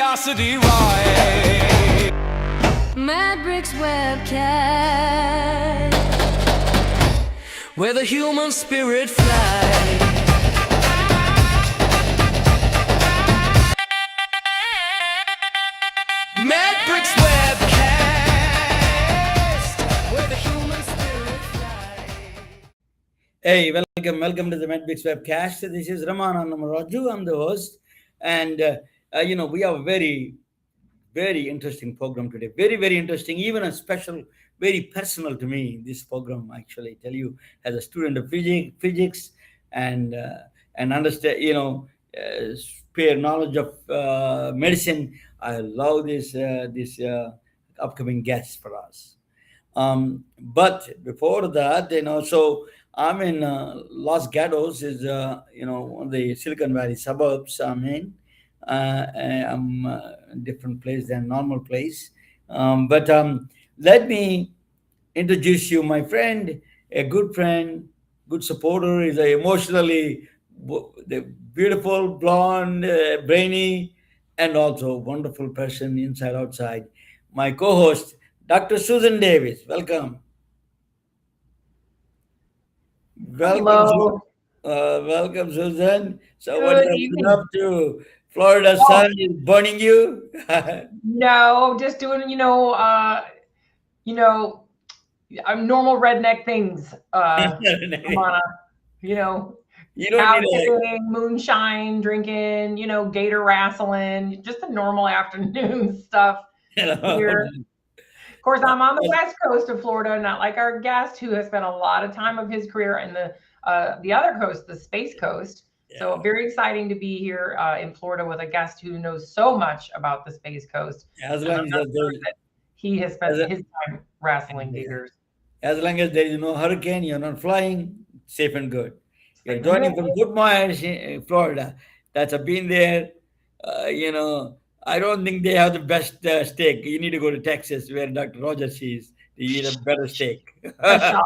curiosity why. Mad Bricks webcast, Where the human spirit flies. Mad Bricks webcast, where the human spirit flies. Hey, welcome to the Medbix webcast. This is Raman Raju. I'm the host, and we have a very interesting program today. Very interesting, even a special, very personal to me. This program, actually, tell you, as a student of physics, and understand, spare knowledge of medicine. I love this upcoming guest for us. But before that, so I'm in Los Gatos, is one of the Silicon Valley suburbs. I'm in. I'm different place than normal place. But let me introduce you, my friend, a good friend, good supporter. Is a emotionally the beautiful, blonde, brainy, and also wonderful person inside outside. My co-host, Dr. Susan Davis. Welcome. Welcome, Hello. welcome, Susan. So, what Good have you been evening. up to? Florida Oh, sun is burning you. no, just doing, normal redneck things. You Ramana, you know, don't cow need tipping, moonshine drinking, gator wrestling, just the normal afternoon stuff here. Of course, I'm on the west coast of Florida, not like our guest who has spent a lot of time of his career in the other coast, the Space Coast. So yeah. very exciting to be here in Florida with a guest who knows so much about the Space Coast, As and long I'm as not sure there, that he has as, spent his time wrestling yeah. gators. As long as there is no hurricane, you're not flying, safe and good. You're Safe and joining good. from Fort Myers, Florida. That's I've been there. I don't think they have the best steak. You need to go to Texas, where Dr. Rogers is, to eat a better steak. Pshaw.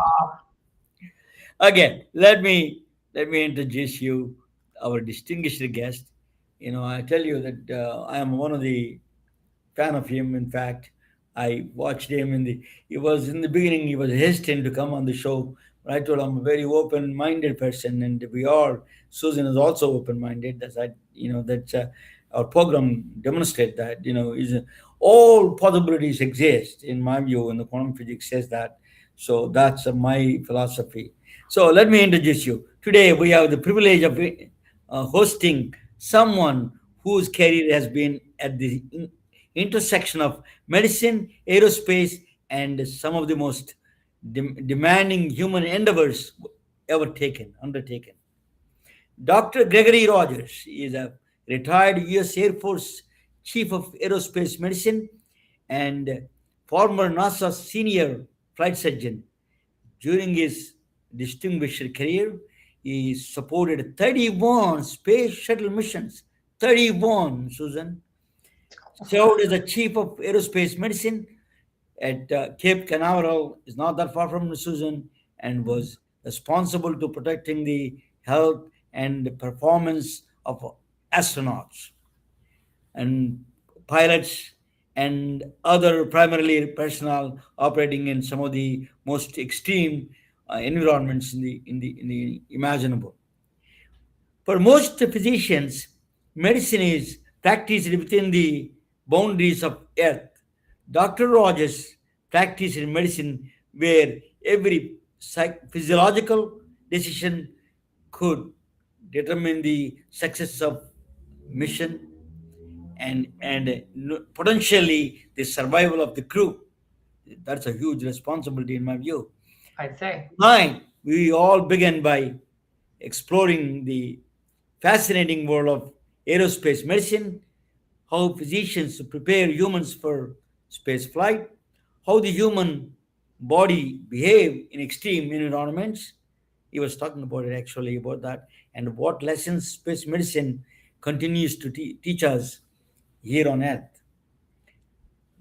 Again, let me introduce you, our distinguished guest. I tell you that I am one of the fan of him. In fact, I watched him in the. He was in the beginning. He was hesitant to come on the show, but I told him I'm a very open-minded person, and we are. Susan is also open-minded. That's our program demonstrate that. Is all possibilities exist in my view, and the quantum physics says that. So that's my philosophy. So let me introduce you. Today we have the privilege of hosting someone whose career has been at the intersection of medicine, aerospace, and some of the most demanding human endeavors ever undertaken. Dr. Gregory Rogers is a retired U.S. Air Force Chief of Aerospace Medicine and former NASA senior flight surgeon. During his distinguished career, he supported 31 space shuttle missions. 31, Susan. Served as the Chief of Aerospace Medicine at Cape Canaveral, is not that far from Susan, and was responsible to protecting the health and the performance of astronauts and pilots and other primarily personnel operating in some of the most extreme environments in the imaginable. For most physicians, medicine is practiced within the boundaries of Earth. Dr. Rogers practiced in medicine where every physiological decision could determine the success of mission and potentially the survival of the crew. That's a huge responsibility in my view. I'd say. Nine, we all begin by exploring the fascinating world of aerospace medicine, how physicians prepare humans for space flight, how the human body behave in extreme environments. He was talking about it actually about that, and what lessons space medicine continues to teach us here on Earth.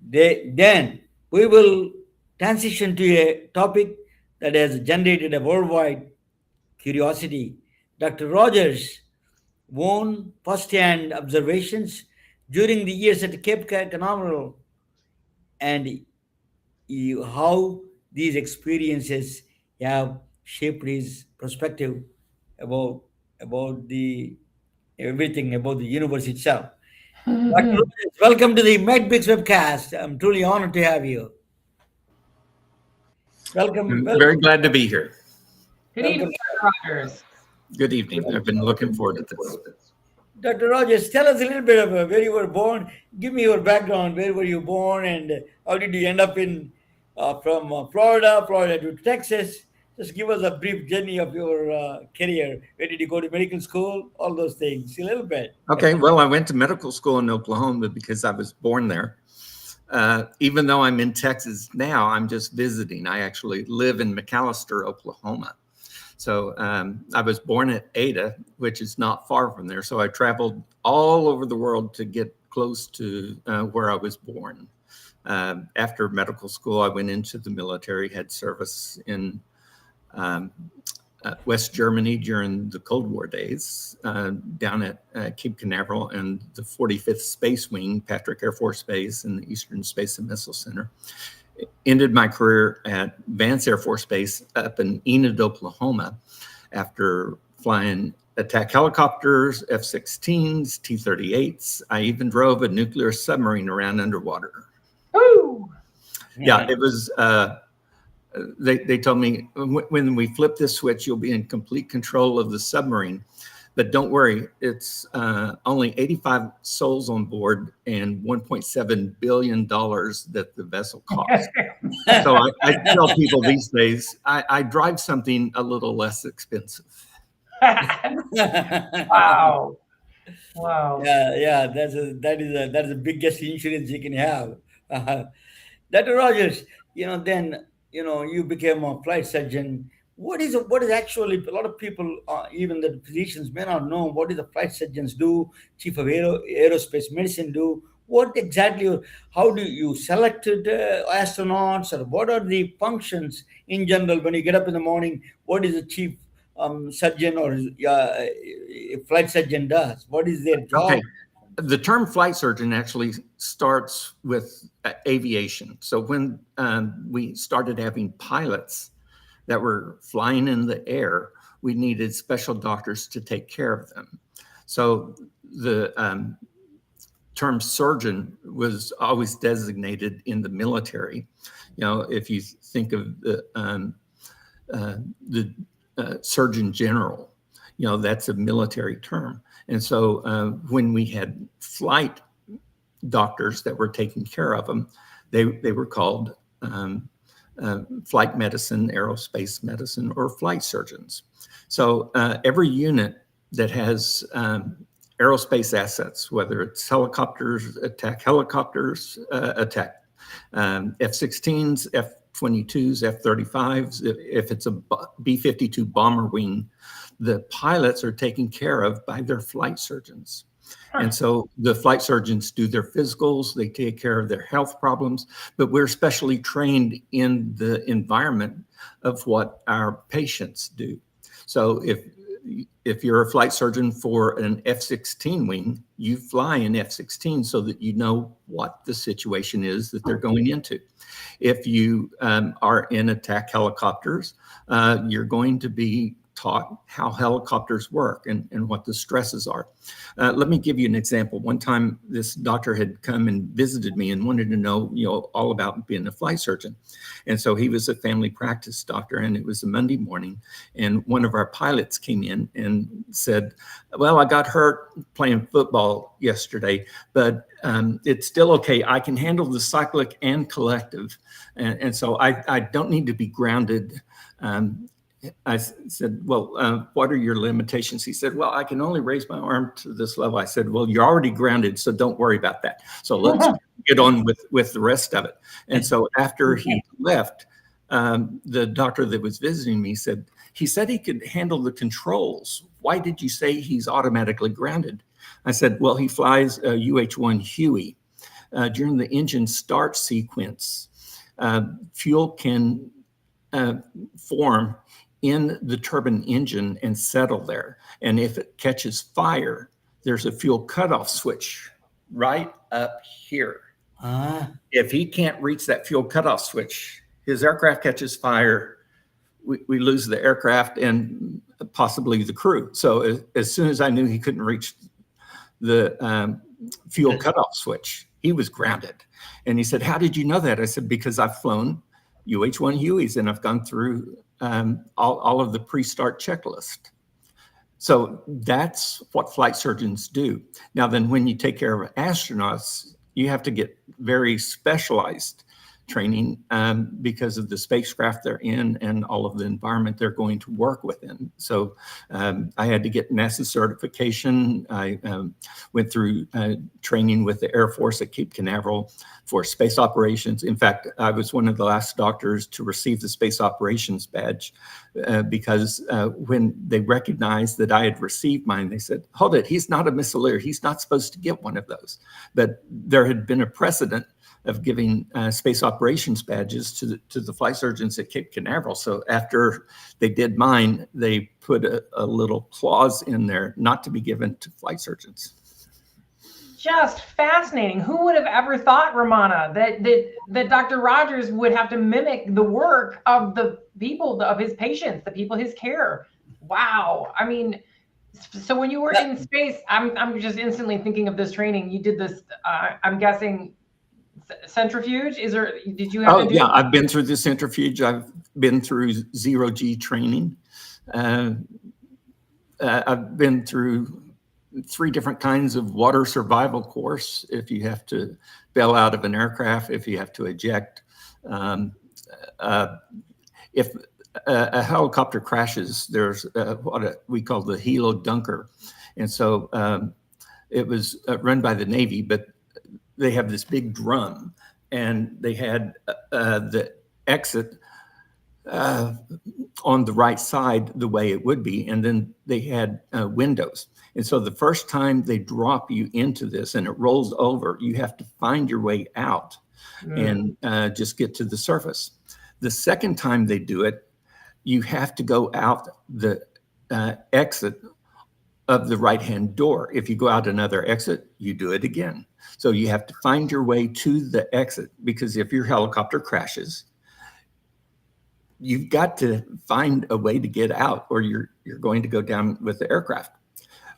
Then we will transition to a topic that has generated a worldwide curiosity. Dr. Rogers' own first-hand observations during the years at Cape Canaveral, and how these experiences have shaped his perspective about the everything about the universe itself. Dr. Rogers, welcome to the MedBix webcast. I'm truly honored to have you. Welcome, I'm very glad to be here. Good welcome. evening, Dr. Rogers. Good evening. I've been looking forward to this. Dr. Rogers, tell us a little bit of where you were born. Give me your background. Where were you born, and how did you end up in from Florida to Texas? Just give us a brief journey of your career. Where did you go to medical school? All those things, a little bit. Okay, well, I went to medical school in Oklahoma because I was born there. Even though I'm in Texas now, I'm just visiting. I actually live in McAllister, Oklahoma. So I was born at Ada, which is not far from there. So I traveled all over the world to get close to where I was born. After medical school, I went into the military, had service in West Germany during the Cold War days, down at Cape Canaveral and the 45th Space Wing, Patrick Air Force Base, and the Eastern Space and Missile Center. Ended my career at Vance Air Force Base up in Enid, Oklahoma, after flying attack helicopters, F-16s, T-38s. I even drove a nuclear submarine around underwater. Woo! Yeah, it was. They told me when we flip this switch, you'll be in complete control of the submarine. But don't worry, it's only 85 souls on board and $1.7 billion that the vessel cost. So I tell people these days, I drive something a little less expensive. Wow. Wow. Yeah. That is the biggest insurance you can have. Dr. Rogers, then you became a flight surgeon. What is actually, a lot of people, even the physicians, may not know what is the flight surgeons do, Chief of Aerospace Medicine do. What exactly? How do you select astronauts, or what are the functions in general when you get up in the morning? What is the chief surgeon or flight surgeon does? What is their job? Okay. The term flight surgeon actually starts with aviation. So when we started having pilots that were flying in the air, we needed special doctors to take care of them. So the term surgeon was always designated in the military. If you think of the Surgeon General, that's a military term. And so when we had flight doctors that were taking care of them, they were called flight medicine, aerospace medicine, or flight surgeons. So every unit that has aerospace assets, whether it's helicopters, attack helicopters, attack F-16s, F-22s, F-35s, if it's a B-52 bomber wing, the pilots are taken care of by their flight surgeons. And so the flight surgeons do their physicals, they take care of their health problems, but we're specially trained in the environment of what our patients do. So if you're a flight surgeon for an F-16 wing, you fly an F-16 so that you know what the situation is that they're going into. If you are in attack helicopters, you're going to be taught how helicopters work and what the stresses are. Let me give you an example. One time, this doctor had come and visited me and wanted to know, all about being a flight surgeon. And so he was a family practice doctor, and it was a Monday morning. And one of our pilots came in and said, well, I got hurt playing football yesterday, but it's still okay. I can handle the cyclic and collective. And so I don't need to be grounded. I said, well, what are your limitations? He said, well, I can only raise my arm to this level. I said, well, you're already grounded, so don't worry about that. So let's get on with the rest of it. And so after he left, the doctor that was visiting me said, he said he could handle the controls. Why did you say he's automatically grounded? I said, well, he flies a UH-1 Huey. During the engine start sequence, fuel can form in the turbine engine and settle there. And if it catches fire, there's a fuel cutoff switch right up here. Ah, If he can't reach that fuel cutoff switch, his aircraft catches fire, we lose the aircraft and possibly the crew. So as soon as I knew he couldn't reach the fuel cutoff switch, he was grounded. And he said, "How did you know that?" I said, "Because I've flown UH-1 Hueys and I've gone through all of the pre-start checklist." So that's what flight surgeons do. Now, then when you take care of astronauts, you have to get very specialized training because of the spacecraft they're in and all of the environment they're going to work within. So I had to get NASA certification. I went through training with the Air Force at Cape Canaveral for space operations. In fact, I was one of the last doctors to receive the space operations badge because when they recognized that I had received mine, they said, "Hold it, he's not a missileer. He's not supposed to get one of those." But there had been a precedent of giving space operations badges to the flight surgeons at Cape Canaveral. So after they did mine, they put a little clause in there not to be given to flight surgeons. Just fascinating. Who would have ever thought, Romana, that Dr. Rogers would have to mimic the work of the people, of his patients, the people his care? Wow. I mean, so when you were in space, I'm just instantly thinking of this training. You did this, I'm guessing, centrifuge. Did you have to do? Yeah, I've been through the centrifuge. I've been through zero-G training. I've been through 3 different kinds of water survival course. If you have to bail out of an aircraft, if you have to eject, if a helicopter crashes, there's what we call the helo dunker. And so it was run by the Navy, but they have this big drum and they had the exit on the right side the way it would be. And then they had windows. And so the first time they drop you into this and it rolls over, you have to find your way out and just get to the surface. The second time they do it, you have to go out the exit of the right-hand door. If you go out another exit, you do it again. So you have to find your way to the exit, because if your helicopter crashes, you've got to find a way to get out or you're going to go down with the aircraft.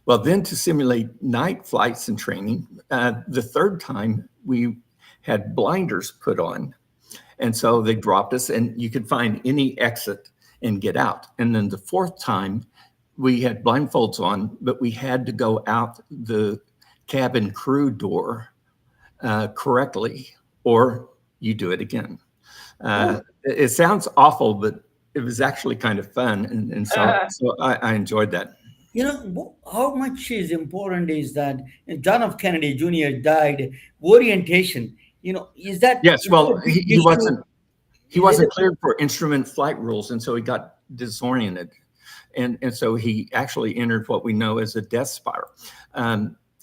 Well, then to simulate night flights and training, the third time we had blinders put on. And so they dropped us and you could find any exit and get out. And then the fourth time we had blindfolds on, but we had to go out the cabin crew door correctly, or you do it again. It sounds awful, but it was actually kind of fun. And so I enjoyed that. you know, how much is important is that John F. Kennedy Jr. died. Orientation, is that? Yes, well, he issue? wasn't cleared for instrument flight rules, and so he got disoriented. And so he actually entered what we know as a death spiral.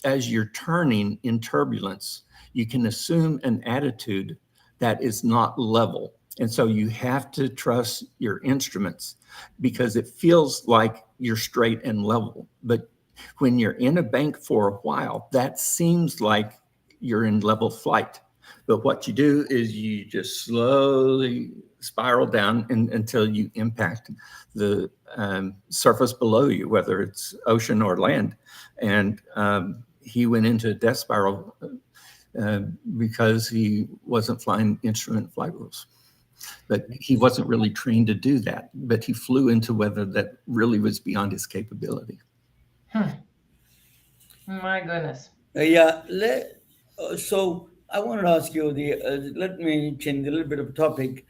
As you're turning in turbulence, you can assume an attitude that is not level. And so you have to trust your instruments because it feels like you're straight and level. But when you're in a bank for a while, that seems like you're in level flight. But what you do is you just slowly spiral down until you impact the surface below you, whether it's ocean or land. And he went into a death spiral because he wasn't flying instrument flight rules. But he wasn't really trained to do that. But he flew into weather that really was beyond his capability. My goodness. So I wanted to ask you let me change a little bit of topic.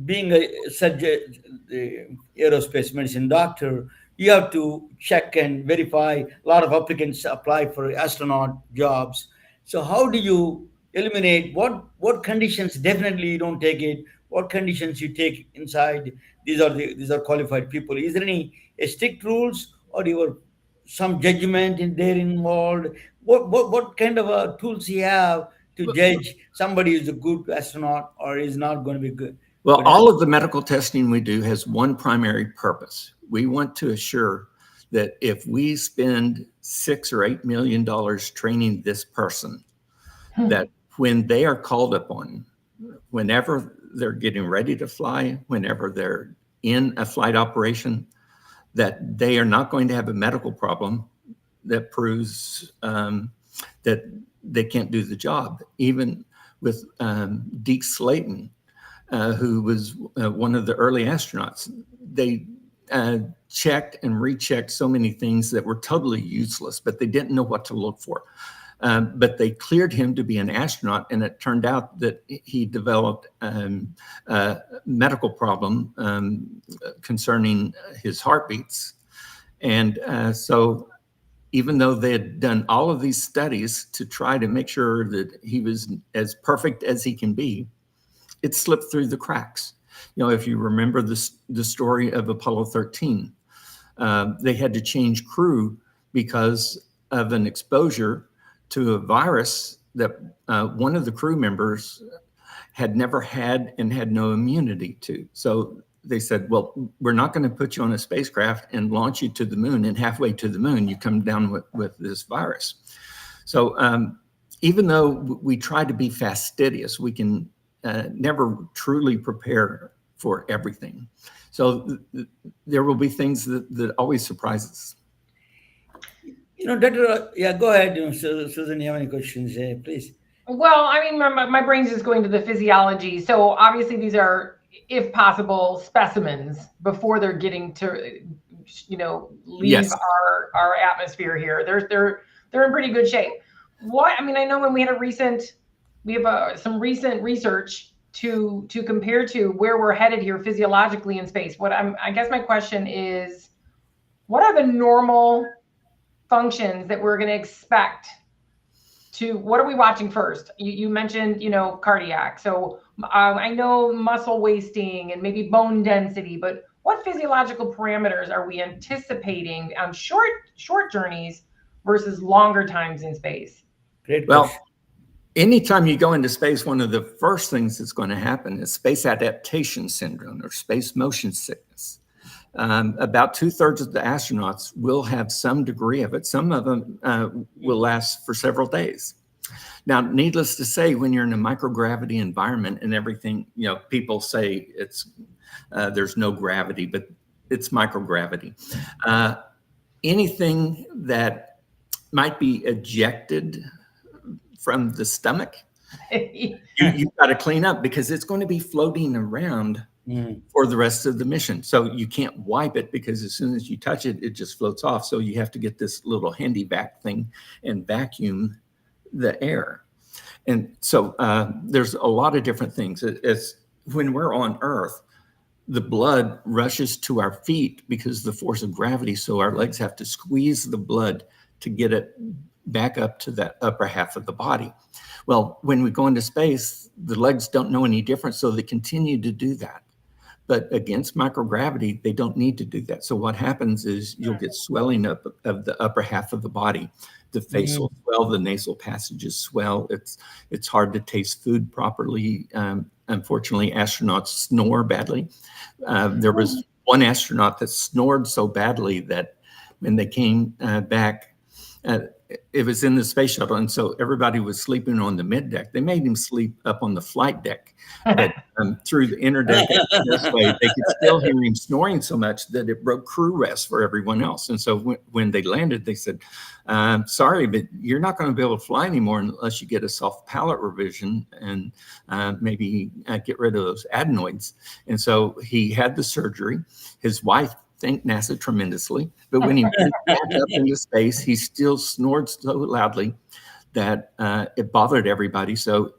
Being a subject, the aerospace medicine doctor, you have to check and verify. A lot of applicants apply for astronaut jobs. So how do you eliminate what conditions definitely you don't take it? What conditions you take inside? These are qualified people. Is there any strict rules or some judgment in there involved? What kind of tools you have to judge somebody is a good astronaut or is not going to be good? Well, all of the medical testing we do has one primary purpose. We want to assure that if we spend $6 or $8 million training this person, that when they are called upon, whenever they're getting ready to fly, whenever they're in a flight operation, that they are not going to have a medical problem that proves that they can't do the job. Even with Deke Slayton, who was one of the early astronauts, they checked and rechecked so many things that were totally useless, but they didn't know what to look for. But they cleared him to be an astronaut, and it turned out that he developed a medical problem concerning his heartbeats. And so even though they had done all of these studies to try to make sure that he was as perfect as he can be, it slipped through the cracks. You know, if you remember the story of Apollo 13, they had to change crew because of an exposure to a virus that one of the crew members had never had and had no immunity to. So they said, well, we're not going to put you on a spacecraft and launch you to the moon, and halfway to the moon, you come down with this virus. So even though we try to be fastidious, we can never truly prepare for everything. So there will be things that always surprise us. You know, Doctor, yeah, go ahead. You know, Susan, you have any questions? Please. Well, I mean, my brain's just going to the physiology. So obviously these are, if possible, specimens before they're getting to, you know, leave Yes. our atmosphere here. They're in pretty good shape. What, I mean, I know when we have some recent research to compare to where we're headed here physiologically in space. I guess my question is, what are the normal functions that we're going to expect to, what are we watching first? You mentioned, you know, cardiac. So I know muscle wasting and maybe bone density, but what physiological parameters are we anticipating on short journeys versus longer times in space? Great Well, question. anytime you go into space, one of the first things that's going to happen is space adaptation syndrome or space motion sickness. About 2/3 of the astronauts will have some degree of it. Some of them will last for several days. Now, needless to say, when you're in a microgravity environment and everything, you know, people say it's there's no gravity, but it's microgravity. Anything that might be ejected from the stomach, you've got to clean up because it's going to be floating around for the rest of the mission. So you can't wipe it because as soon as you touch it, it just floats off. So you have to get this little handy vac thing and vacuum the air. And so there's a lot of different things. It's when we're on Earth, the blood rushes to our feet because of the force of gravity. So our legs have to squeeze the blood to get it back up to that upper half of the body. Well, when we go into space, the legs don't know any different, so they continue to do that. But against microgravity, they don't need to do that. So what happens is you'll get swelling up of the upper half of the body. The face will swell, the nasal passages swell. It's hard to taste food properly. Unfortunately, astronauts snore badly. There was one astronaut that snored so badly that when they came back, it was in the space shuttle, and so everybody was sleeping on the mid deck. They made him sleep up on the flight deck, but through the interdeck this way, they could still hear him snoring so much that it broke crew rest for everyone else. And so when they landed, they said, "Sorry, but you're not going to be able to fly anymore unless you get a soft palate revision and maybe get rid of those adenoids." And so he had the surgery. His wife thanked NASA tremendously. But when he went back up into space, he still snored so loudly that it bothered everybody. So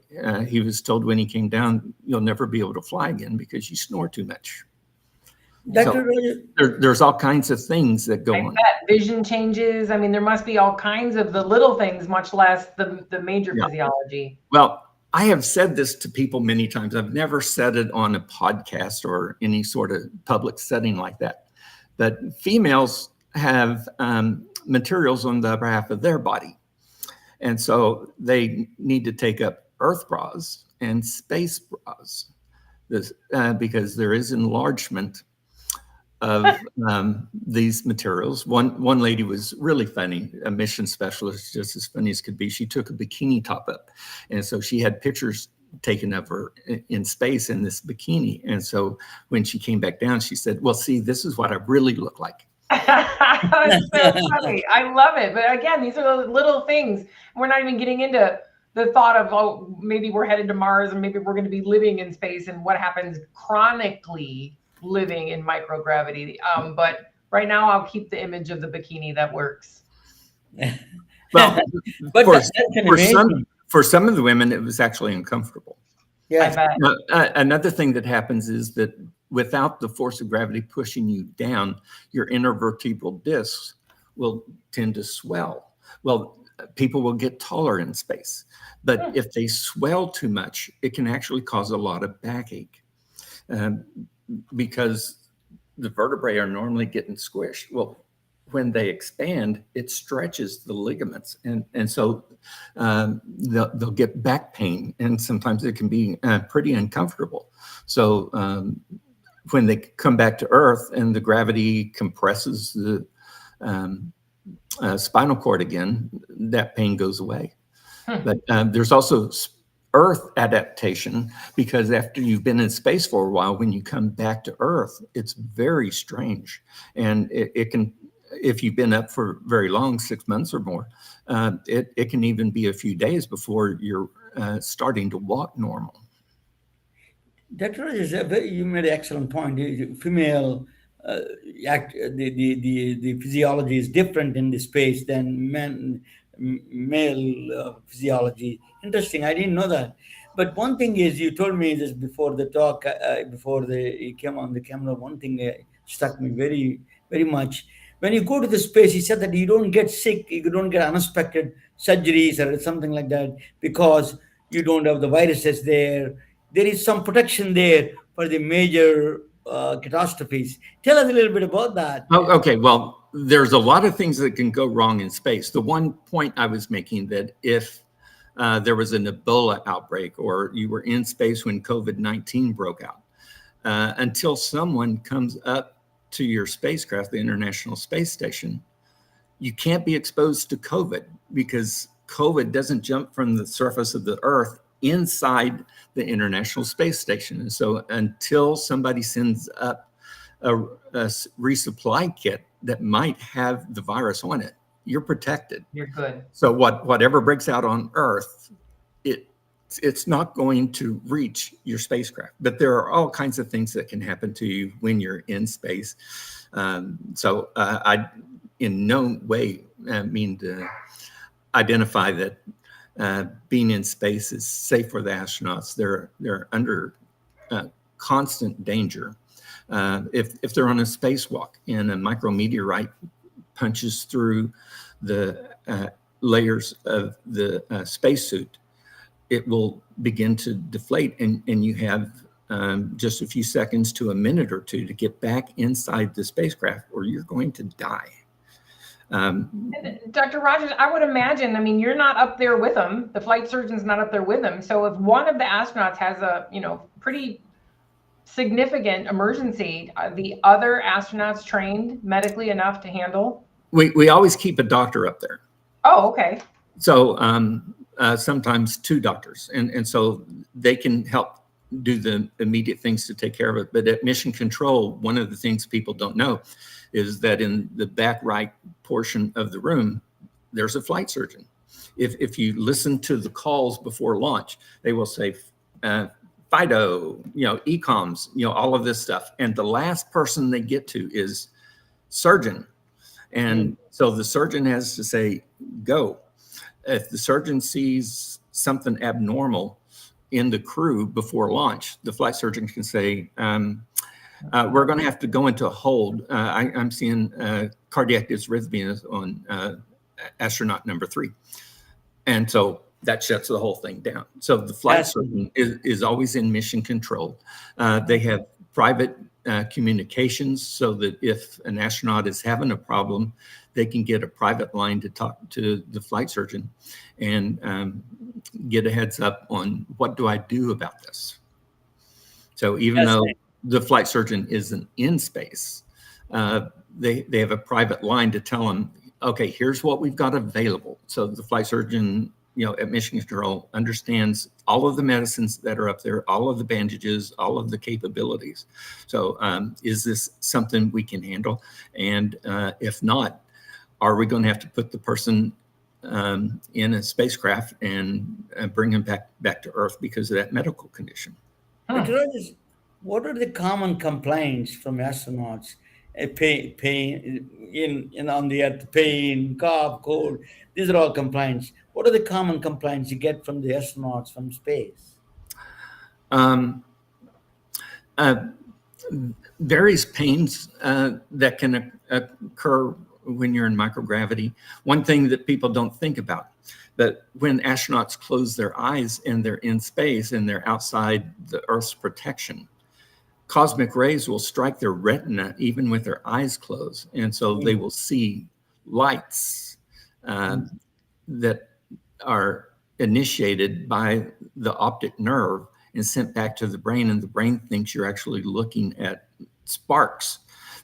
he was told when he came down, "You'll never be able to fly again because you snore too much." Dr. So there's all kinds of things that go on. Bet vision changes. I mean, there must be all kinds of the little things, much less the major physiology. Well, I have said this to people many times. I've never said it on a podcast or any sort of public setting like that. But females have materials on the upper half of their body. And so they need to take up Earth bras and space bras because there is enlargement of these materials. One lady was really funny, a mission specialist, just as funny as could be. She took a bikini top up, and so she had pictures taken of her in space in this bikini. And so when she came back down, she said, "Well, see, this is what I really look like." It's so funny. I love it. But again, these are the little things. We're not even getting into the thought of, oh, maybe we're headed to Mars and maybe we're going to be living in space and what happens chronically living in microgravity. But right now I'll keep the image of the bikini that works. Well, But for, that's amazing. for some of the women, it was actually uncomfortable. I Yes. bet. Now, another thing that happens is that without the force of gravity pushing you down, your intervertebral discs will tend to swell. Well, people will get taller in space, but if they swell too much, it can actually cause a lot of backache because the vertebrae are normally getting squished. Well, when they expand, it stretches the ligaments, and so they'll get back pain, and sometimes it can be pretty uncomfortable. So when they come back to Earth and the gravity compresses the spinal cord again, that pain goes away. But there's also Earth adaptation, because after you've been in space for a while, when you come back to Earth, it's very strange, and it can. If you've been up for very long, 6 months or more, it can even be a few days before you're starting to walk normal. Dr. Rogers, you made an excellent point. Female the physiology is different in the space than male physiology. Interesting. I didn't know that. But one thing is, you told me this before the talk, before you came on the camera. One thing struck me very, very much. When you go to the space, he said that you don't get sick, you don't get unexpected surgeries or something like that because you don't have the viruses there. There is some protection there for the major catastrophes. Tell us a little bit about that. Oh, okay. Well, there's a lot of things that can go wrong in space. The one point I was making, that if there was an Ebola outbreak or you were in space when COVID-19 broke out, until someone comes up to your spacecraft, the International Space Station, you can't be exposed to COVID because COVID doesn't jump from the surface of the Earth inside the International Space Station. And so until somebody sends up a resupply kit that might have the virus on it, you're protected. You're good. So whatever breaks out on Earth, it's not going to reach your spacecraft. But there are all kinds of things that can happen to you when you're in space. So I in no way mean to identify that being in space is safe for the astronauts. They're under constant danger. If they're on a spacewalk and a micrometeorite punches through the layers of the spacesuit, it will begin to deflate, and you have just a few seconds to a minute or two to get back inside the spacecraft, or you're going to die. Dr. Rogers, I would imagine, I mean, you're not up there with them. The flight surgeon's not up there with them. So if one of the astronauts has a, pretty significant emergency, are the other astronauts trained medically enough to handle? We always keep a doctor up there. Oh, okay. So sometimes two doctors, and so they can help do the immediate things to take care of it. But at mission control, one of the things people don't know is that in the back right portion of the room, there's a flight surgeon. If you listen to the calls before launch, they will say, FIDO, ECOMS, all of this stuff. And the last person they get to is surgeon. And so the surgeon has to say, go. If the surgeon sees something abnormal in the crew before launch, the flight surgeon can say, we're going to have to go into a hold. I'm seeing cardiac dysrhythmia on astronaut number 3. And so that shuts the whole thing down. So the flight surgeon is always in mission control. They have private communications so that if an astronaut is having a problem, they can get a private line to talk to the flight surgeon and get a heads up on what do I do about this. So even though the flight surgeon isn't in space, they have a private line to tell them, okay, here's what we've got available. So the flight surgeon, at mission control understands all of the medicines that are up there, all of the bandages, all of the capabilities. So is this something we can handle? And if not, are we going to have to put the person in a spacecraft and bring him back to Earth because of that medical condition? But Rogers, what are the common complaints from astronauts? Pain on the earth, pain, cough, cold. These are all complaints. What are the common complaints you get from the astronauts from space? Um, uh, various pains that can occur when you're in microgravity. One thing that people don't think about, but when astronauts close their eyes and they're in space and they're outside the Earth's protection, cosmic rays will strike their retina even with their eyes closed. And so they will see lights that are initiated by the optic nerve and sent back to the brain. And the brain thinks you're actually looking at sparks,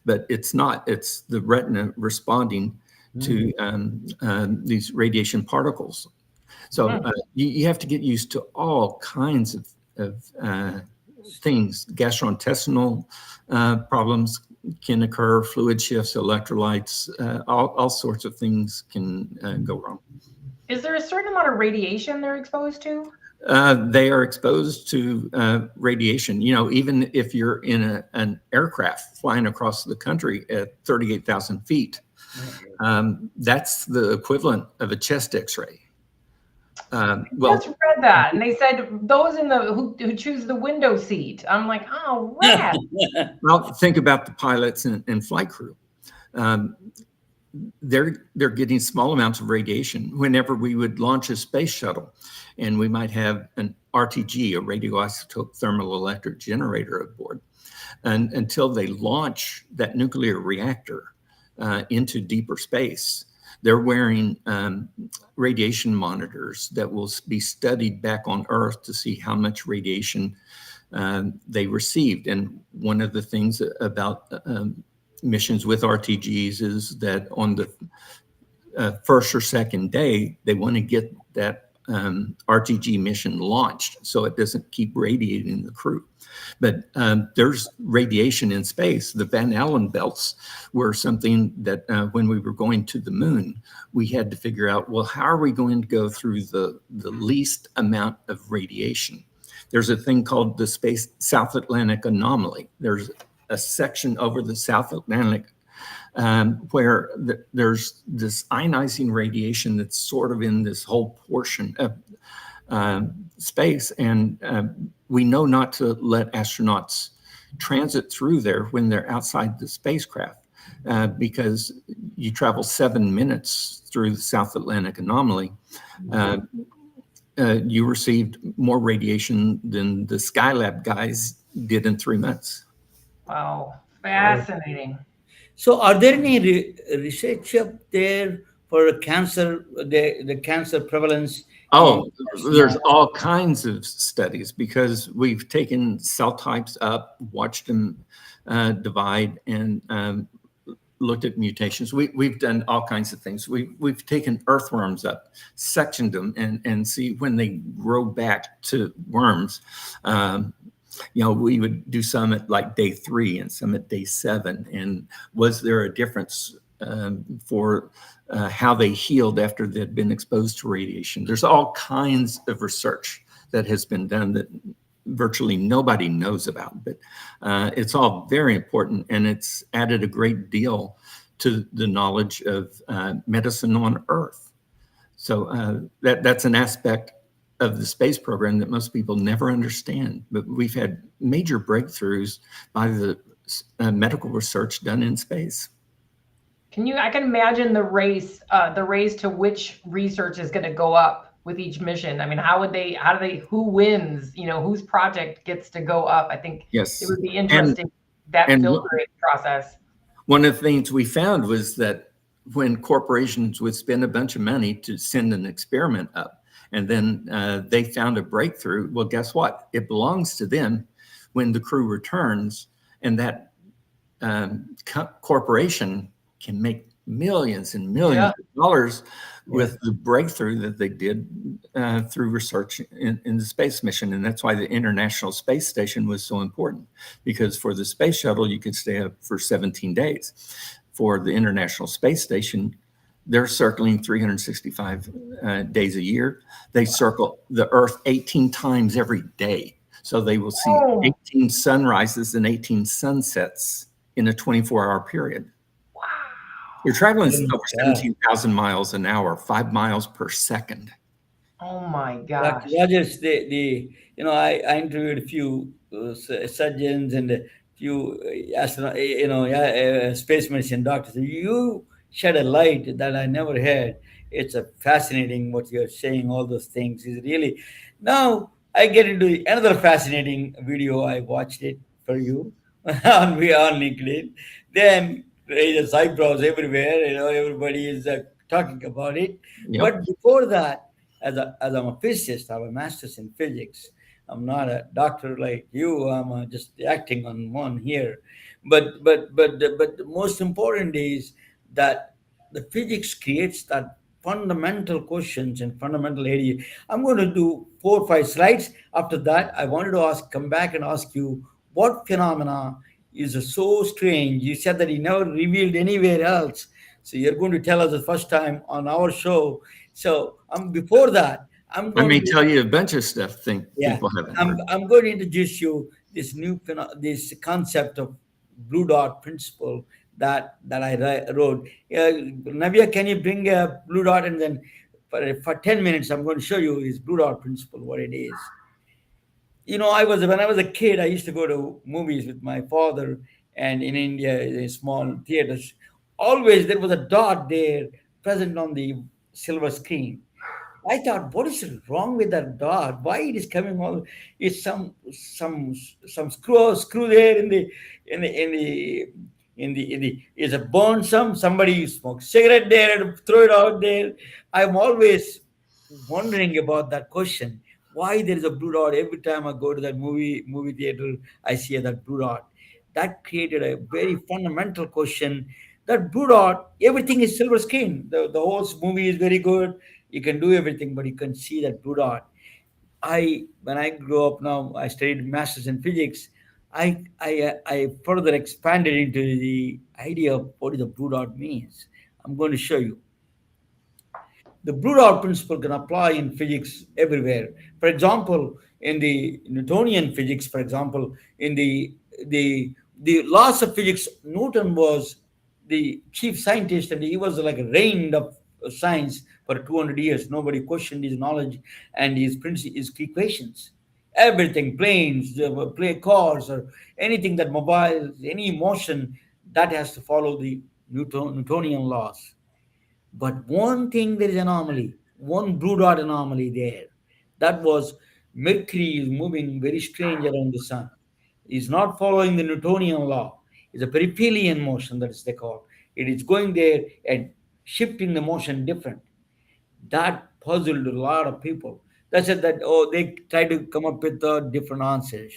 but it's not. It's the retina responding to these radiation particles. So you have to get used to all kinds of things. Gastrointestinal problems can occur, fluid shifts, electrolytes, all sorts of things can go wrong. Is there a certain amount of radiation they're exposed to? They are exposed to radiation. Even if you're in an aircraft flying across the country at 38,000 feet, that's the equivalent of a chest X-ray. I just read that, and they said those who choose the window seat. I'm like, oh, rat. Well, think about the pilots and flight crew. They're getting small amounts of radiation. Whenever we would launch a space shuttle, and we might have an RTG, a radioisotope thermal electric generator aboard, and until they launch that nuclear reactor into deeper space, they're wearing radiation monitors that will be studied back on Earth to see how much radiation they received. And one of the things about missions with RTGs is that on the first or second day, they want to get that RTG mission launched so it doesn't keep radiating the crew. But there's radiation in space. The Van Allen belts were something that when we were going to the moon, we had to figure out, well, how are we going to go through the least amount of radiation? There's a thing called the South Atlantic anomaly. There's a section over the South Atlantic where there's this ionizing radiation that's sort of in this whole portion of space. And we know not to let astronauts transit through there when they're outside the spacecraft because you travel 7 minutes through the South Atlantic anomaly. You received more radiation than the Skylab guys did in 3 months. Wow, fascinating. So, are there any research up there for cancer, the cancer prevalence? Oh, there's all kinds of studies because we've taken cell types up, watched them divide, and looked at mutations. We've done all kinds of things. We've taken earthworms up, sectioned them, and see when they grow back to worms. We would do some at like day 3 and some at day 7. And was there a difference for how they healed after they'd been exposed to radiation? There's all kinds of research that has been done that virtually nobody knows about, but it's all very important, and it's added a great deal to the knowledge of medicine on Earth. So that's an aspect of the space program that most people never understand, but we've had major breakthroughs by the medical research done in space. I can imagine the race to which research is going to go up with each mission. I mean, who wins, whose project gets to go up? I think yes, it would be interesting, that filtering process. One of the things we found was that when corporations would spend a bunch of money to send an experiment up, and then they found a breakthrough, well, guess what? It belongs to them when the crew returns, and that corporation can make millions and Yeah. millions of dollars Yeah. with the breakthrough that they did through research in the space mission. And that's why the International Space Station was so important, because for the space shuttle, you could stay up for 17 days. For the International Space Station, they're circling 365 days a year. They circle the Earth 18 times every day. So they will see Oh, 18 sunrises and 18 sunsets in a 24-hour period. wow. You're traveling over Yeah. 17,000 miles an hour, 5 miles per second. Oh my Dr. gosh. Rogers, I interviewed a few surgeons and a few space medicine doctors. You shed a light that I never had. It's a fascinating what you're saying. All those things is really. Now I get into another fascinating video. I watched it for you on LinkedIn. Then there's eyebrows everywhere. Everybody is talking about it. Yep. But before that, as I'm a physicist, I have a master's in physics. I'm not a doctor like you. I'm just acting on one here. But the most important is that the physics creates that fundamental questions and fundamental area. I'm going to do 4 or 5 slides. After that, I wanted to come back and ask you what phenomena is so strange. You said that he never revealed anywhere else. So you're going to tell us the first time on our show. So before that, I'm I going may to tell you a bunch of stuff yeah, people haven't I'm heard. I'm going to introduce you this this concept of blue dot principle that I wrote. Navia, can you bring a blue dot, and then for 10 minutes I'm going to show you this blue dot principle what it is. I was when I was a kid, I used to go to movies with my father, and in India, in small theaters, always there was a dot there present on the silver screen. I thought, what is wrong with that dot? Why it is coming all? Is some screw there in the is a burn somebody smoke cigarette there and throw it out there. I'm always wondering about that question. Why there is a blue dot every time I go to that movie theater? I see that blue dot. That created a very fundamental question. That blue dot, everything is silver screen. The whole movie is very good. You can do everything, but you can see that blue dot. When I grew up now, I studied masters in physics. I further expanded into the idea of what the blue dot means. I'm going to show you. The blue dot principle can apply in physics everywhere. For example, in the Newtonian physics, for example, in the laws of physics, Newton was the chief scientist, and he was like reigned of science for 200 years. Nobody questioned his knowledge and his equations. Everything, planes, play cars, or anything that mobiles, any motion that has to follow the Newtonian laws. But one thing, there is anomaly, one blue dot anomaly there. That was Mercury is moving very strange around the sun. Is not following the Newtonian law. It's a perihelion motion, that is they call. It is going there and shifting the motion different. That puzzled a lot of people. They said that, oh, they try to come up with different answers.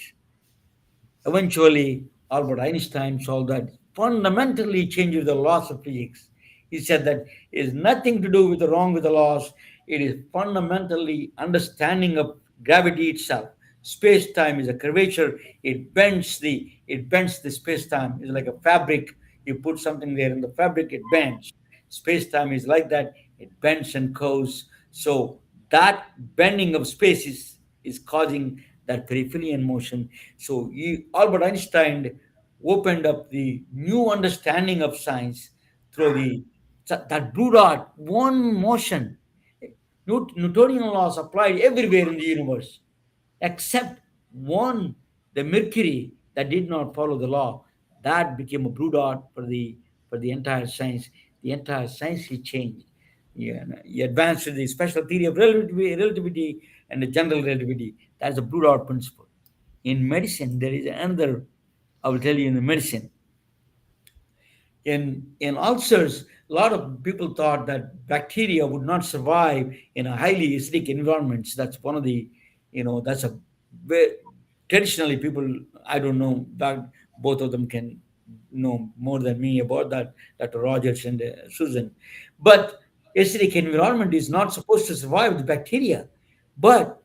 Eventually, Albert Einstein saw that fundamentally changes the laws of physics. He said that it is nothing to do with the wrong with the laws. It is fundamentally understanding of gravity itself. Space time is a curvature. It bends the space time. It's like a fabric. You put something there in the fabric, it bends. Space time is like that. It bends and curves. So that bending of space is causing that perihelion motion. So Albert Einstein opened up the new understanding of science through that blue dot, one motion. Newtonian laws applied everywhere in the universe, except one, the Mercury that did not follow the law. That became a blue dot for the entire science. The entire science he changed. Yeah, he advanced to the special theory of relativity and the general relativity. That's the blue dot principle. In medicine, there is another. I will tell you in the medicine. In ulcers, a lot of people thought that bacteria would not survive in a highly acidic environments. That's one of the, that's a traditionally people. I don't know that both of them can know more than me about that, Dr. Rogers and Susan. But acidic environment is not supposed to survive the bacteria. But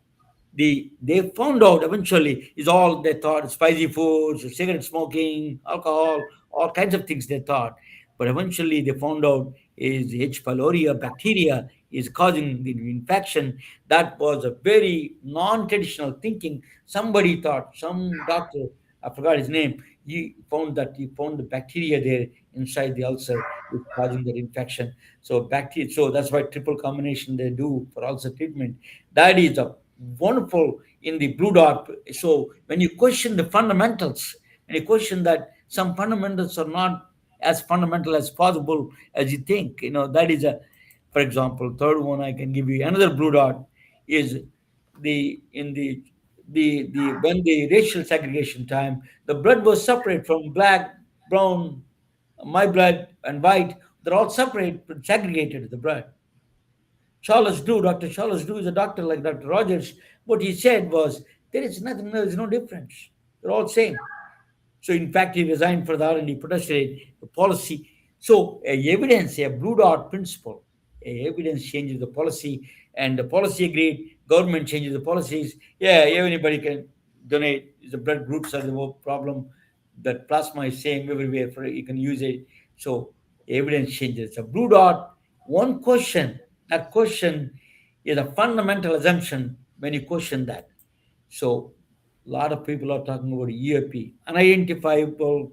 they found out eventually is all they thought spicy foods, cigarette smoking, alcohol, all kinds of things they thought. But eventually they found out is H. pylori bacteria is causing the infection. That was a very non-traditional thinking. Somebody thought, some doctor, I forgot his name, he found the bacteria there inside the ulcer is causing that infection. So bacteria, so that's why triple combination they do for ulcer treatment. That is a wonderful in the blue dot. So when you question the fundamentals, and you question that some fundamentals are not as fundamental as possible as you think, that is a, for example, third one I can give you another blue dot is the in the when the racial segregation time, the blood was separate from black, brown, my blood and white. They're all separate, segregated the blood. Dr. Charles Drew is a doctor like Dr. Rogers. What he said was, there is nothing, there is no difference. They're all same. So in fact, he resigned for the R&D protested the policy. So a blue dot principle, evidence changes the policy, and the policy agreed. Government changes the policies. Yeah, anybody can donate. The blood groups are the problem. That plasma is same everywhere. For you can use it. So evidence changes. A blue dot. One question. That question is a fundamental assumption when you question that. So a lot of people are talking about UAP, unidentifiable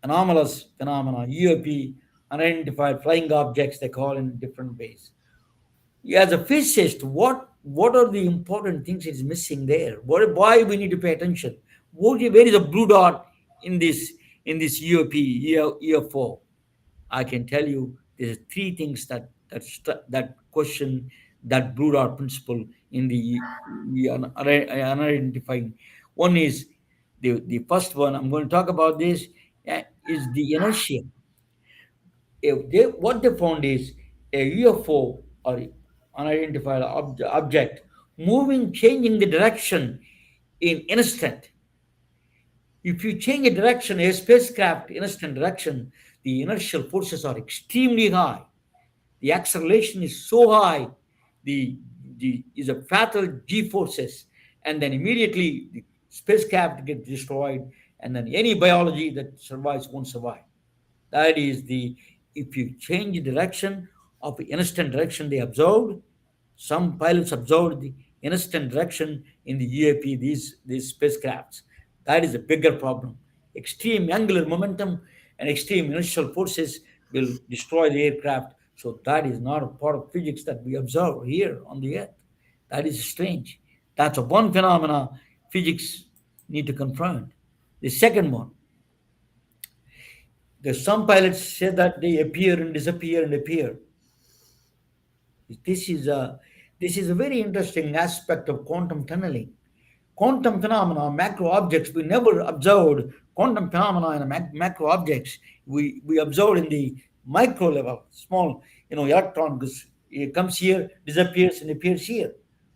anomalous phenomena, UAP, unidentified flying objects, they call in different ways. As a physicist, what are the important things is missing there? Why we need to pay attention? Where is the blue dot in this UAP, UFO? I can tell you there's three things that question that blue dot principle in the unidentifying. One is the first one. I'm going to talk about this is the inertia. What they found is a UFO or unidentified object moving, changing the direction in instant. If you change a direction, a spacecraft instant direction, the inertial forces are extremely high. The acceleration is so high, the is a fatal g forces, and then immediately the spacecraft gets destroyed, and then any biology that survives won't survive. That is the if you change the direction of the instant direction they observed, some pilots observed the instant direction in the UAP, these spacecrafts. That is a bigger problem. Extreme angular momentum and extreme inertial forces will destroy the aircraft. So that is not a part of physics that we observe here on the Earth. That is strange. That's a one phenomena physics need to confront. The second one, there's some pilots say that they appear and disappear and appear. This is a this is a very interesting aspect of quantum tunneling. Quantum phenomena, macro objects, we never observed quantum phenomena in macro objects. We observed in the micro level, small, electron goes, it comes here, disappears and appears here.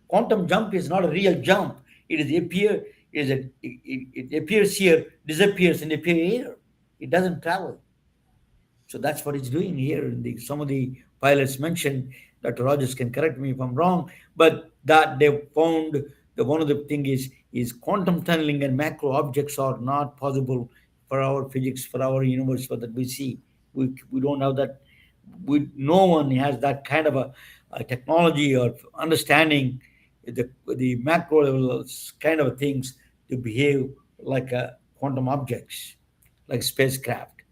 Quantum jump is not a real jump. It is appear, it appears here, disappears and appears here. It doesn't travel. So that's what it's doing here. Some of the pilots mentioned, Dr. Rogers can correct me if I'm wrong, but that they found the one of the thing is quantum tunneling and macro objects are not possible for our physics, for our universe, for that we see. We don't have that. No one has that kind of a technology or understanding the macro level kind of things to behave like quantum objects, like spacecraft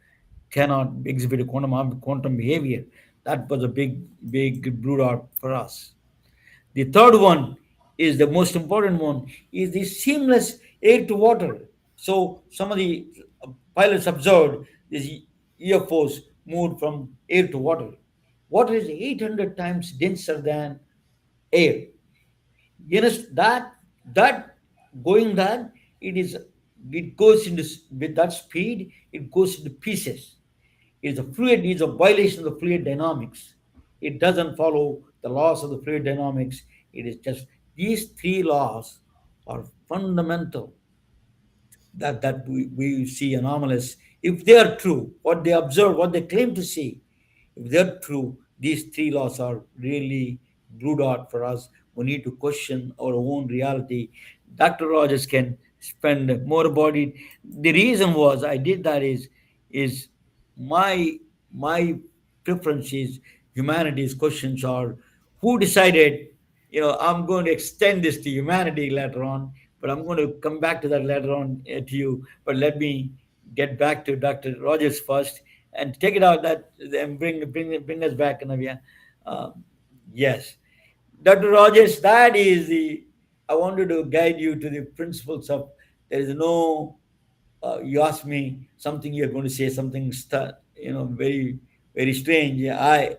cannot exhibit a quantum behavior. That was a big blue dot for us. The third one is the most important one is the seamless air to water. So some of the pilots observed these UFOs moved from air to water. Water is 800 times denser than air. Yes, that going that it goes into with that speed, it goes into pieces. It's a fluid, is a violation of the fluid dynamics. It doesn't follow the laws of the fluid dynamics. It is just these three laws are fundamental that we see anomalous If they are true, what they observe, what they claim to see, if they're true, these three laws are really brewed out for us. We need to question our own reality. Dr. Rogers can spend more about it. The reason was I did that is my my preference is humanities questions are who decided, I'm going to extend this to humanity later on, but I'm going to come back to that later on to you. But let me get back to Dr. Rogers first and take it out that and bring us back, Navya. Um, yes, Dr. Rogers, that is the. I wanted to guide you to the principles of there is no. You asked me something, you're going to say something, very very strange. Yeah,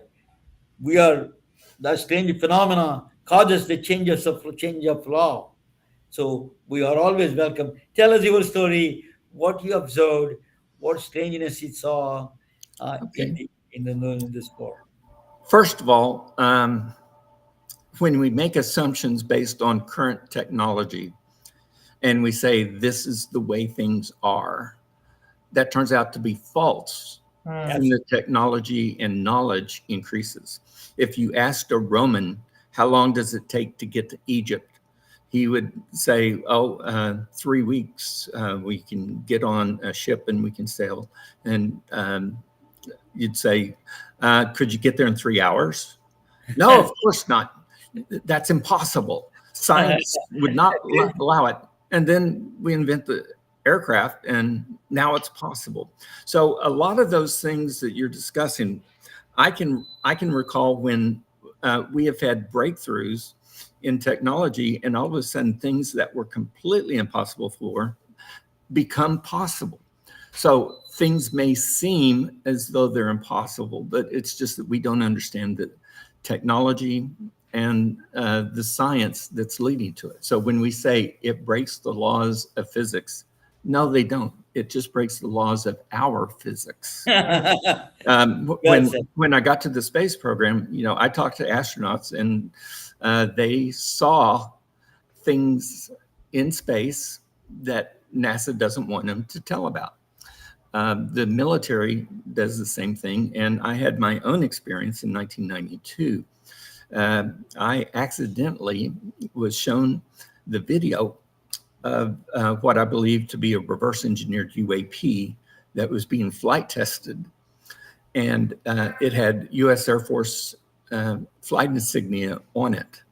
we are that strange phenomena causes the change of law. So we are always welcome. Tell us your story, what you observed, what strangeness you saw Okay. in the sport. First of all, when we make assumptions based on current technology and we say this is the way things are, that turns out to be false when the technology and knowledge increases. If you asked a Roman, how long does it take to get to Egypt? He would say, 3 weeks. We can get on a ship and we can sail. And you'd say, could you get there in 3 hours? No, of course not. That's impossible. Science would not allow it. And then we invent the aircraft, and now it's possible. So a lot of those things that you're discussing, I can recall when we have had breakthroughs in technology, and all of a sudden things that were completely impossible for become possible. So things may seem as though they're impossible, but it's just that we don't understand the technology and the science that's leading to it. So when we say it breaks the laws of physics, no, they don't. It just breaks the laws of our physics. When I got to the space program, I talked to astronauts, and they saw things in space that NASA doesn't want them to tell about. The military does the same thing, and I had my own experience in 1992. I accidentally was shown the video of what I believe to be a reverse engineered UAP that was being flight tested. And it had U.S. Air Force flight insignia on it.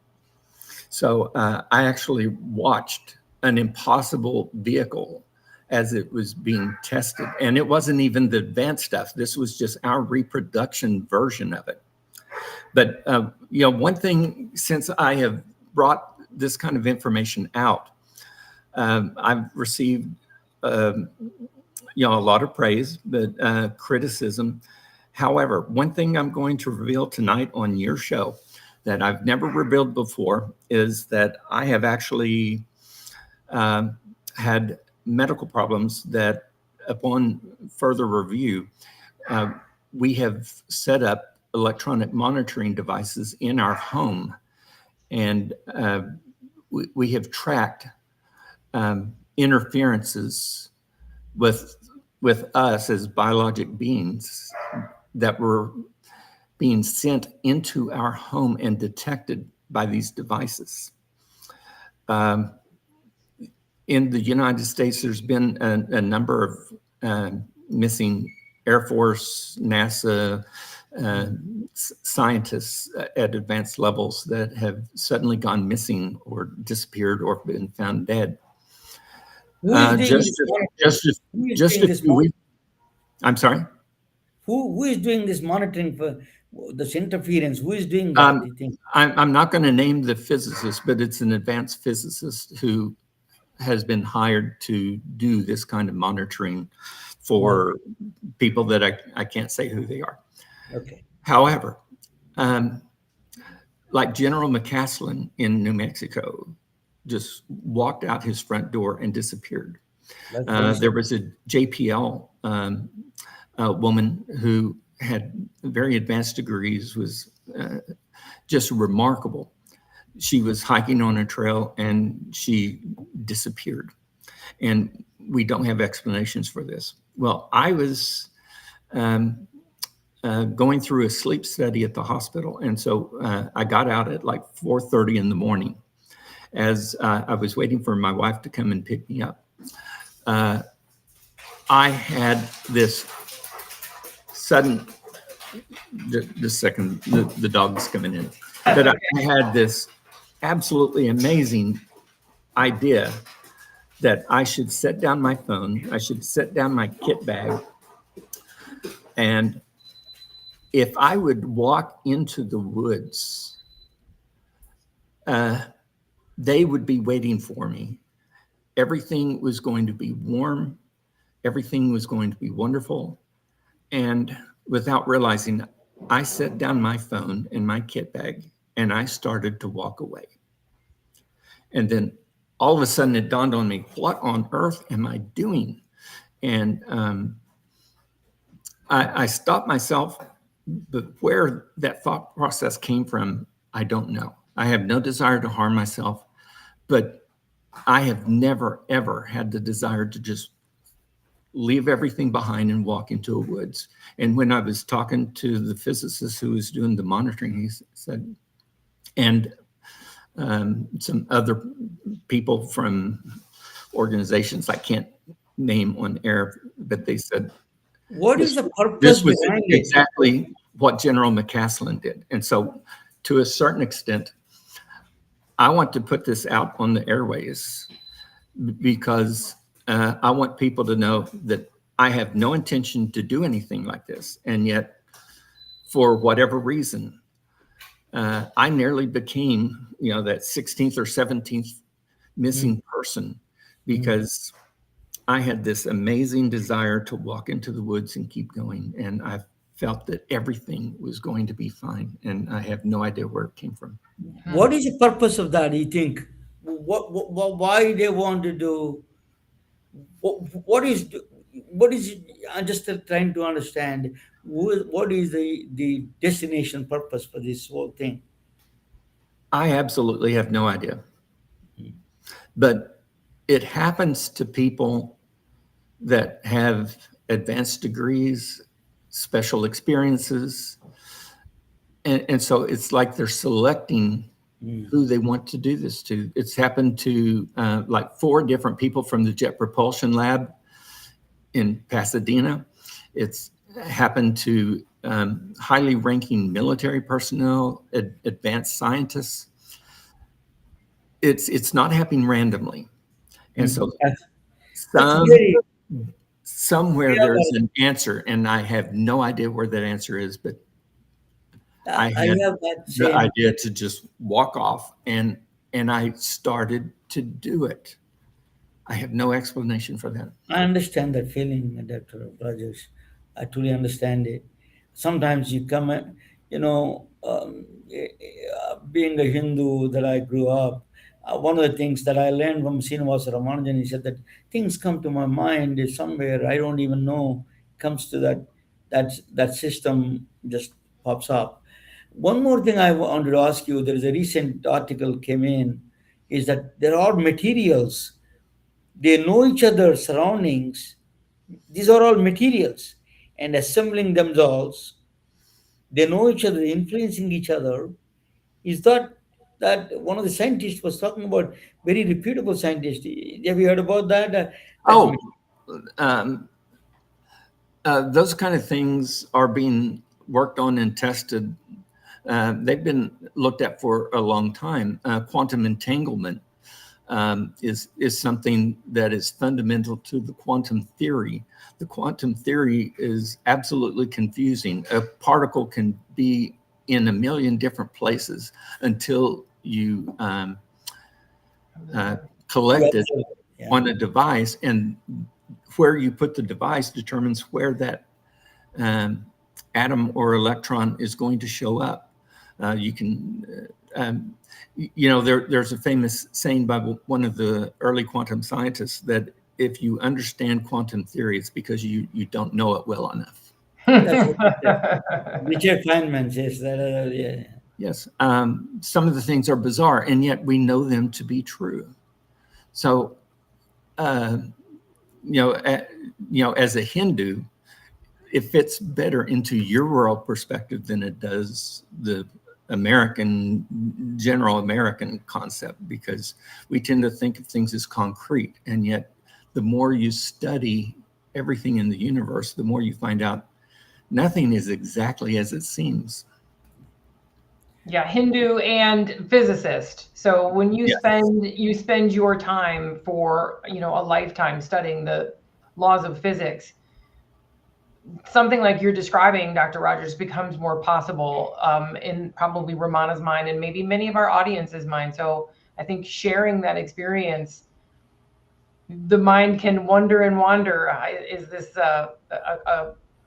So I actually watched an impossible vehicle as it was being tested. And it wasn't even the advanced stuff. This was just our reproduction version of it. But, one thing, since I have brought this kind of information out, I've received, a lot of praise, but criticism. However, one thing I'm going to reveal tonight on your show that I've never revealed before is that I have actually had medical problems that, upon further review, we have set up electronic monitoring devices in our home, and we have tracked interferences with us as biologic beings that were being sent into our home and detected by these devices. In the United States, there's been a number of missing Air Force, NASA scientists at advanced levels that have suddenly gone missing or disappeared or been found dead. Just a few weeks. I'm sorry. Who is doing this monitoring for this interference? Who is doing that? Do you think? I'm not going to name the physicist, but it's an advanced physicist who has been hired to do this kind of monitoring for people that I can't say who they are. Okay. However, like General McCaslin in New Mexico just walked out his front door and disappeared. There was a JPL woman who had very advanced degrees, was just remarkable. She was hiking on a trail and she disappeared. And we don't have explanations for this. Well, I was going through a sleep study at the hospital, and so I got out at like 4:30 in the morning. As I was waiting for my wife to come and pick me up, I had this sudden. The second the dog's coming in, but I had this absolutely amazing idea that I should set down my phone, I should set down my kit bag, and if I would walk into the woods, they would be waiting for me. Everything was going to be warm. Everything was going to be wonderful. And without realizing, I set down my phone in my kit bag and I started to walk away. And then all of a sudden it dawned on me, what on earth am I doing? And I stopped myself, but where that thought process came from, I don't know. I have no desire to harm myself, but I have never, ever had the desire to just leave everything behind and walk into a woods. And when I was talking to the physicist who was doing the monitoring, he said, and some other people from organizations I can't name on air, but they said, What is the purpose this was behind it? exactly what General McCaslin did. And so to a certain extent, I want to put this out on the airways because I want people to know that I have no intention to do anything like this. And yet, for whatever reason, I nearly became, that 16th or 17th missing person because I had this amazing desire to walk into the woods and keep going. And I felt that everything was going to be fine. And I have no idea where it came from. What is the purpose of that? You think? Why they want to do? What is? What is? I'm just trying to understand. What is the destination purpose for this whole thing? I absolutely have no idea. But it happens to people that have advanced degrees, special experiences. And so it's like they're selecting who they want to do this to. It's happened to like 4 different people from the Jet Propulsion Lab in Pasadena. It's happened to highly ranking military personnel, advanced scientists. It's not happening randomly. And so somewhere there's an answer, and I have no idea where that answer is, but I had have that the same. idea to just walk off, and I started to do it. I have no explanation for that. I understand that feeling, Dr. Rogers. I truly understand it. Sometimes you come, being a Hindu that I grew up, one of the things that I learned from Srinivasa Ramanujan, he said that things come to my mind is somewhere I don't even know, comes to that system just pops up. One more thing I wanted to ask you, there is a recent article came in, is that there are materials, they know each other's surroundings. These are all materials and assembling themselves. They know each other, influencing each other. Is that one of the scientists was talking about, very reputable scientist? Have you heard about that? Oh, those kind of things are being worked on and tested. They've been looked at for a long time. Quantum entanglement is something that is fundamental to the quantum theory. The quantum theory is absolutely confusing. A particle can be in a million different places until you collect it on a device, and where you put the device determines where that atom or electron is going to show up. You can, there's a famous saying by one of the early quantum scientists that if you understand quantum theory, it's because you don't know it well enough. That's what he said. Richard Feynman says that. Yeah. Yes, some of the things are bizarre, and yet we know them to be true. So as a Hindu, it fits better into your world perspective than it does the general American concept, because we tend to think of things as concrete. And yet, the more you study everything in the universe, the more you find out nothing is exactly as it seems. Yeah, Hindu and physicist. So when you Yes. spend your time for, a lifetime studying the laws of physics, something like you're describing, Dr. Rogers, becomes more possible in probably Ramana's mind and maybe many of our audience's mind. So I think sharing that experience, the mind can wonder and wander. Is this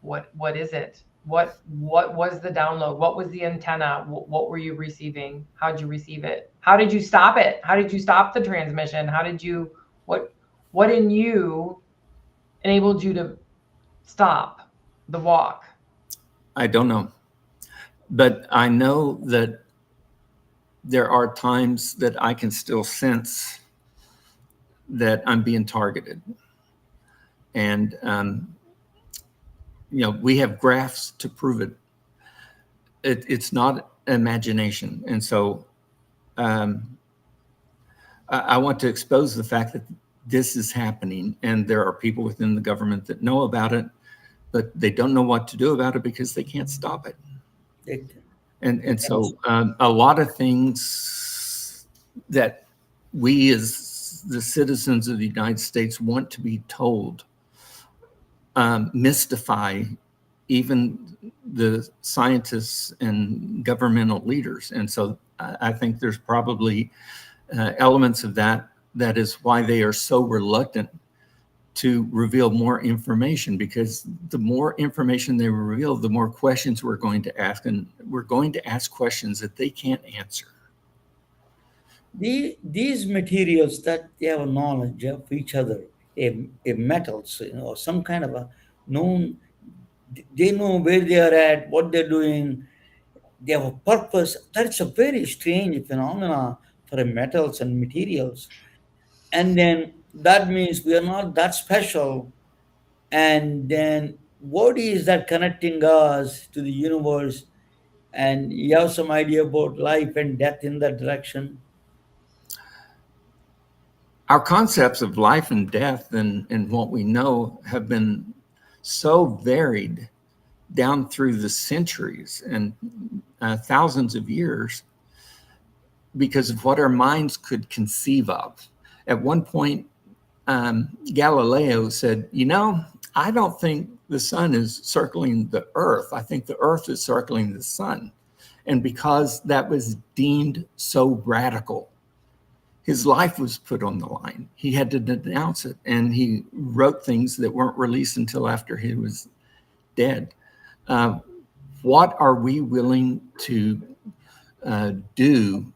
what is it? What was the download? What was the antenna? What were you receiving? How did you receive it? How did you stop it? How did you stop the transmission? What in you enabled you to stop the walk? I don't know. But I know that there are times that I can still sense that I'm being targeted. And, we have graphs to prove it. It's not imagination. And so I want to expose the fact that this is happening, and there are people within the government that know about it, but they don't know what to do about it because they can't stop it. And so a lot of things that we as the citizens of the United States want to be told mystify even the scientists and governmental leaders. And so I think there's probably elements of that is why they are so reluctant to reveal more information, because the more information they reveal, the more questions we're going to ask, and we're going to ask questions that they can't answer. These materials that they have knowledge of each other, a metals, some kind of a known, they know where they are at, what they're doing, they have a purpose. That's a very strange phenomena for metals and materials. And then that means we are not that special. And then what is that connecting us to the universe? And you have some idea about life and death in that direction? Our concepts of life and death and what we know have been so varied down through the centuries and thousands of years because of what our minds could conceive of. At one point, Galileo said, I don't think the sun is circling the earth. I think the earth is circling the sun. And because that was deemed so radical, his life was put on the line. He had to denounce it. And he wrote things that weren't released until after he was dead. What are we willing to do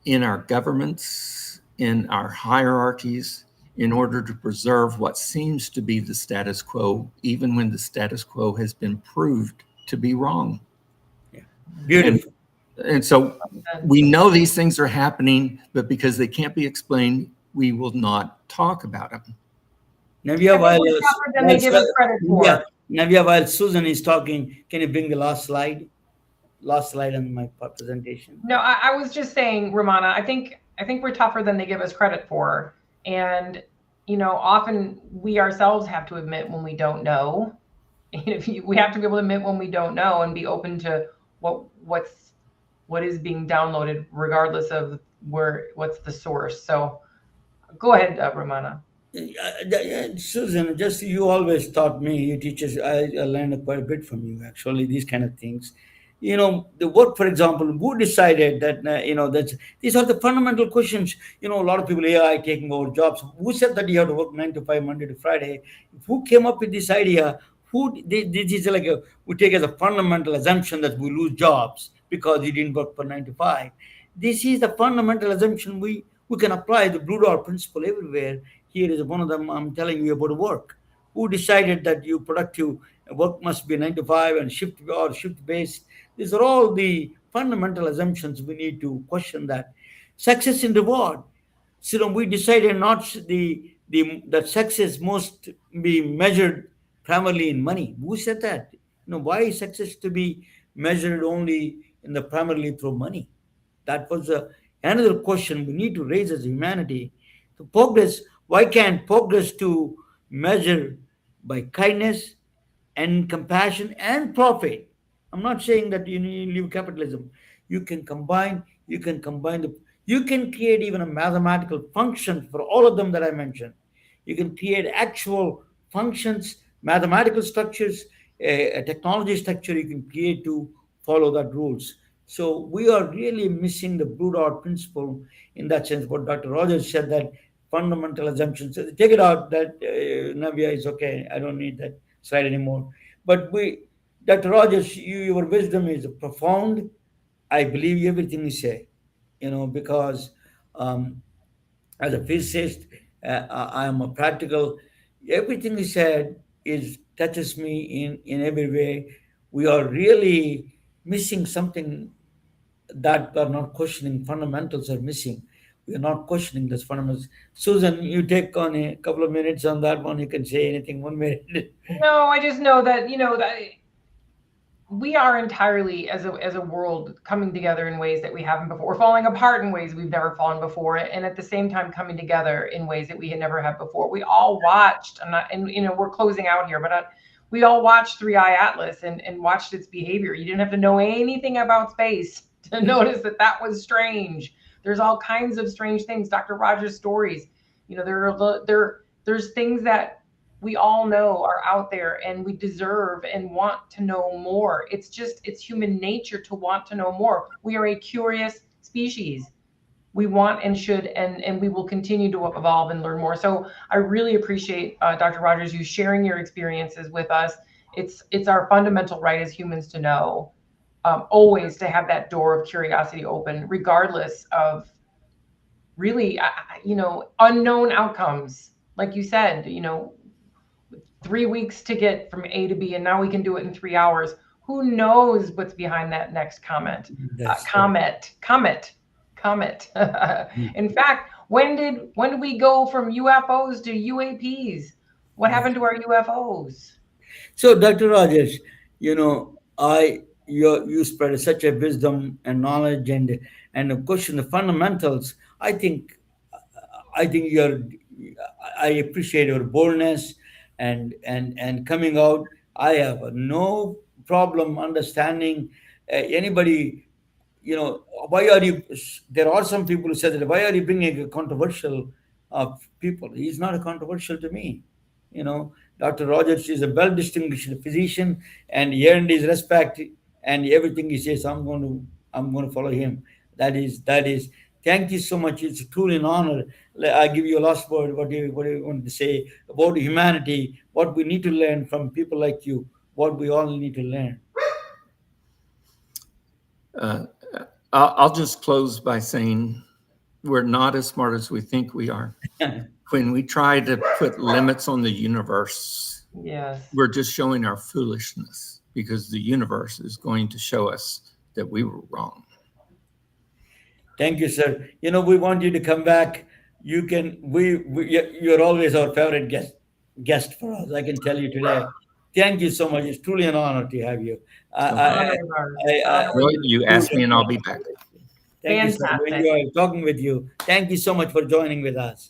in our governments, in our hierarchies, in order to preserve what seems to be the status quo, even when the status quo has been proved to be wrong? Yeah. Beautiful. And so we know these things are happening, but because they can't be explained, we will not talk about them. Navya, while they give us credit for. Navya, while Susan is talking, can you bring the last slide? Last slide on my presentation. No, I was just saying, Ramana, I think we're tougher than they give us credit for. And, often we ourselves have to admit when we don't know. We have to be able to admit when we don't know and be open to what is being downloaded, regardless of what's the source. So go ahead, Ramana. Susan, just you always taught me, you teachers, I learned quite a bit from you, actually, these kind of things. The work, for example, who decided that, these are the fundamental questions. A lot of people, AI taking over jobs. Who said that you have to work 9 to 5, Monday to Friday? Who came up with this idea? This is we take as a fundamental assumption that we lose jobs because you didn't work for 9 to 5. This is the fundamental assumption we can apply the blue dot principle everywhere. Here is one of them. I'm telling you about work. Who decided that you productive work must be 9 to 5 and shift based? These are all the fundamental assumptions we need to question that. Success and reward. So we decided not the that success must be measured primarily in money. Who said that? Why is success to be measured only in the primarily through money? That was another question we need to raise as humanity. To progress, why can't progress to measure by kindness and compassion and profit? I'm not saying that you need to leave capitalism. You can create even a mathematical function for all of them that I mentioned. You can create actual functions, mathematical structures, a technology structure you can create to follow that rules. So we are really missing the blue dot principle in that sense. What Dr. Rogers said, that fundamental assumptions. Take it out. That Navia is okay. I don't need that slide anymore. But Dr. Rogers, your wisdom is profound. I believe everything you say. Because um, as a physicist, I am a practical. Everything you said is touches me in every way. We are really missing something, that are not questioning fundamentals are missing. We are not questioning those fundamentals. Susan, you take on a couple of minutes on that one. You can say anything 1 minute. No, I just know that, that we are entirely, as a world, coming together in ways that we haven't before. We're falling apart in ways we've never fallen before, and at the same time coming together in ways that we had never had before. We all watched, and we're closing out here, but we all watched 3i Atlas and watched its behavior. You didn't have to know anything about space to notice that was strange. There's all kinds of strange things. Dr. Rogers' stories, there's things that we all know are out there, and we deserve and want to know more. It's human nature to want to know more. We are a curious species. We want and should, and we will continue to evolve and learn more. So I really appreciate, Dr. Rogers, you sharing your experiences with us. It's our fundamental right as humans to know, always to have that door of curiosity open, regardless of really, unknown outcomes. Like you said, 3 weeks to get from A to B, and now we can do it in 3 hours. Who knows what's behind that next comment? That's Comet. In fact, when did we go from UFOs to UAPs? What happened to our UFOs? So, Dr. Rogers, you spread such a wisdom and knowledge, and of course the fundamentals. I think I appreciate your boldness and coming out. I have no problem understanding anybody. Why are you? There are some people who said that, why are you bringing a controversial people? He's not a controversial to me. Dr. Rogers is a well distinguished physician, and he earned his respect, and everything he says, I'm going to follow him. That is. Thank you so much. It's truly an honor. I give you a last word. What do you want to say about humanity? What we need to learn from people like you? What we all need to learn? Uh, I'll just close by saying we're not as smart as we think we are. When we try to put limits on the universe, Yes. we're just showing our foolishness, because the universe is going to show us that we were wrong. Thank you, sir. We want you to come back. You can. You're always our favorite guest for us. I can tell you today. Thank you so much. It's truly an honor to have you. Honor I, of ours. Well, you asked me and I'll be back. Thank you, sir. We Fantastic. enjoy talking with you. Thank you so much for joining with us.